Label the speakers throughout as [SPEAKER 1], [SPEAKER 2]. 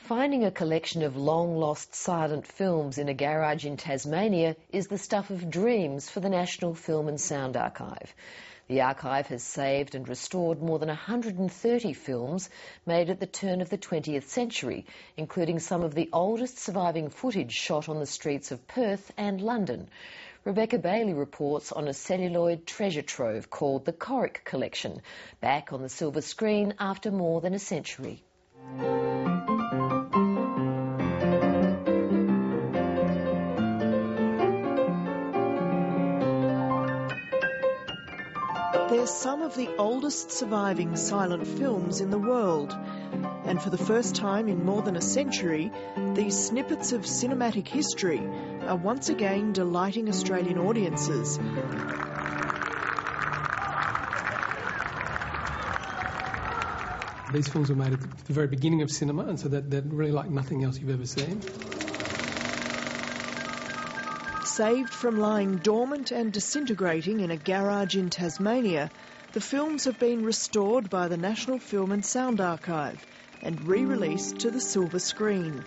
[SPEAKER 1] Finding a collection of long-lost silent films in a garage in Tasmania is the stuff of dreams for the National Film and Sound Archive. The archive has saved and restored more than 130 films made at the turn of the 20th century, including some of the oldest surviving footage shot on the streets of Perth and London. Rebecca Bailey reports on a celluloid treasure trove called the Corrick collection, back on the silver screen after more than a century.
[SPEAKER 2] They're some of the oldest surviving silent films in the world. And for the first time in more than a century, these snippets of cinematic history are once again delighting Australian audiences.
[SPEAKER 3] These films were made at the very beginning of cinema, and so they're really like nothing else you've ever seen.
[SPEAKER 2] Saved from lying dormant and disintegrating in a garage in Tasmania, the films have been restored by the National Film and Sound Archive and re-released to the silver screen.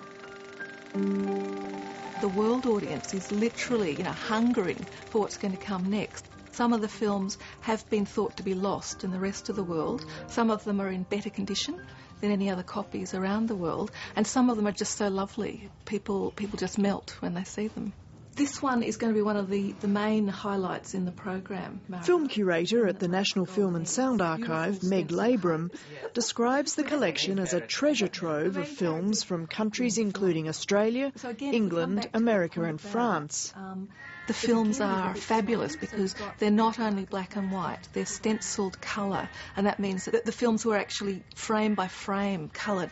[SPEAKER 4] The world audience is literally, hungering for what's going to come next. Some of the films have been thought to be lost in the rest of the world. Some of them are in better condition than any other copies around the world, and some of them are just so lovely. People just melt when they see them. This one is going to be one of the main highlights in the program.
[SPEAKER 2] Film curator at the National Film and Sound Archive, Meg Labram, describes the collection as a treasure trove of films from countries including Australia, England, America and France.
[SPEAKER 4] The films are fabulous because they're not only black and white, they're stenciled colour, and that means that the films were actually frame by frame coloured.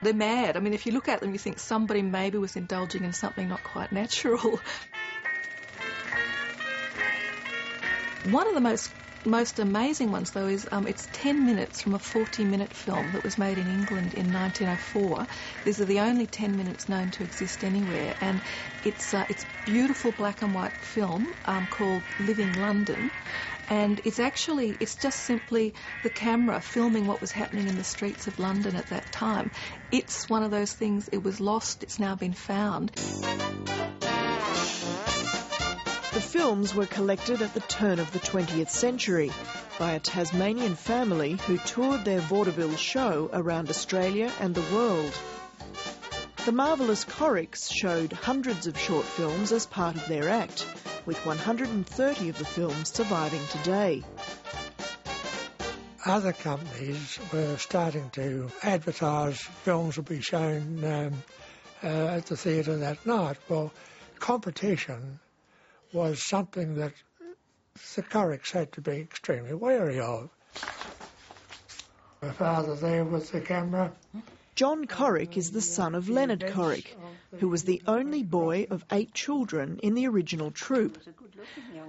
[SPEAKER 4] They're mad. I mean, if you look at them, you think somebody maybe was indulging in something not quite natural. One of the most amazing ones, though, is it's 10 minutes from a 40-minute film that was made in England in 1904. These are the only 10 minutes known to exist anywhere, and it's beautiful black and white film called Living London. And it's just simply the camera filming what was happening in the streets of London at that time. It's one of those things, it was lost, it's now been found.
[SPEAKER 2] The films were collected at the turn of the 20th century by a Tasmanian family who toured their vaudeville show around Australia and the world. The marvellous Corricks showed hundreds of short films as part of their act, with 130 of the films surviving today.
[SPEAKER 5] Other companies were starting to advertise films will be shown at the theatre that night. Well, competition was something that the Corricks had to be extremely wary of. My father there with the camera.
[SPEAKER 2] John Couric is the son of Leonard Couric, who was the only boy of 8 children in the original troupe.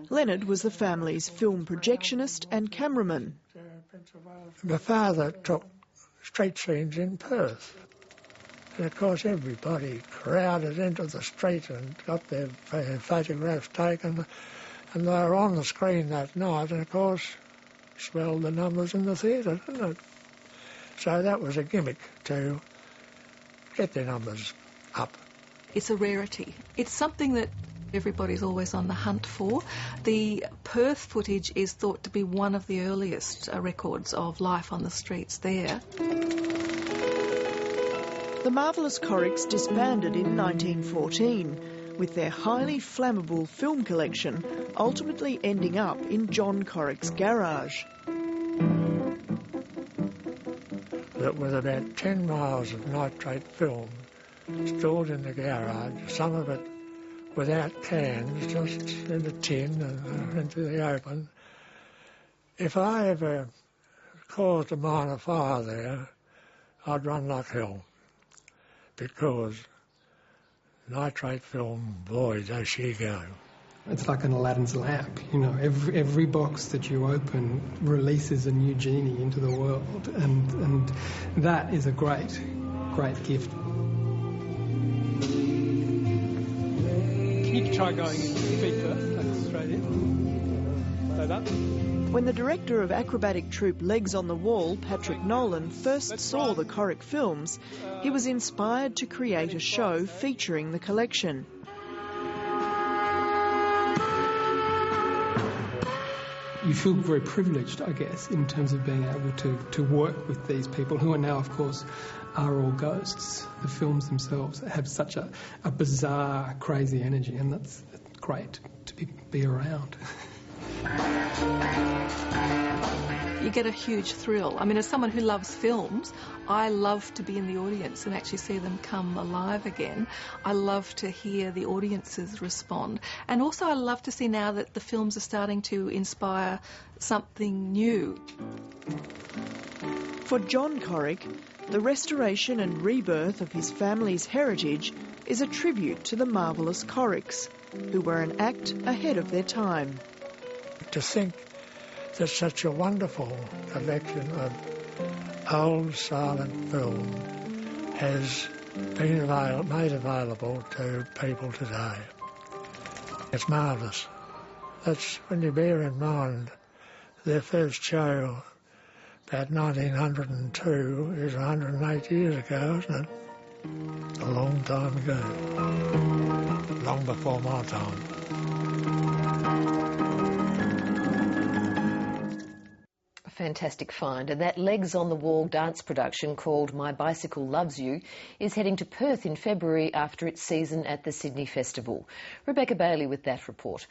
[SPEAKER 2] Leonard was the family's film projectionist and cameraman.
[SPEAKER 5] My father took street scenes in Perth. And of course everybody crowded into the street and got their photographs taken, and they were on the screen that night, and of course swelled the numbers in the theatre, didn't it? So that was a gimmick to get their numbers up.
[SPEAKER 4] It's a rarity. It's something that everybody's always on the hunt for. The Perth footage is thought to be one of the earliest records of life on the streets there.
[SPEAKER 2] The marvellous Corricks disbanded in 1914, with their highly flammable film collection ultimately ending up in John Couric's garage.
[SPEAKER 5] That was about 10 miles of nitrate film stored in the garage, some of it without cans, just in a tin and into the open. If I ever caused a minor fire there, I'd run like hell, because nitrate film, boy, does she go.
[SPEAKER 3] It's like an Aladdin's lamp, every box that you open releases a new genie into the world, and that is a great gift. Can you try going into feet first, like Australia? Like that?
[SPEAKER 2] When the director of acrobatic troupe Legs on the Wall, Patrick Nolan, first saw the Corrick films, he was inspired to create a show featuring the collection.
[SPEAKER 3] You feel very privileged, I guess, in terms of being able to work with these people who are now, of course, are all ghosts. The films themselves have such a bizarre, crazy energy, and that's great to be around.
[SPEAKER 4] You get a huge thrill. I mean, as someone who loves films, I love to be in the audience and actually see them come alive again. I love to hear the audiences respond. And also I love to see now that the films are starting to inspire something new.
[SPEAKER 2] For John Couric, the restoration and rebirth of his family's heritage is a tribute to the marvellous Corricks, who were an act ahead of their time.
[SPEAKER 5] To think that such a wonderful collection of old silent film has been made available to people today. It's marvellous. That's when you bear in mind their first show about 1902 is 108 years ago, isn't it? A long time ago. Long before my time.
[SPEAKER 1] Fantastic find. And that Legs on the Wall dance production called My Bicycle Loves You is heading to Perth in February after its season at the Sydney Festival. Rebecca Bailey with that report.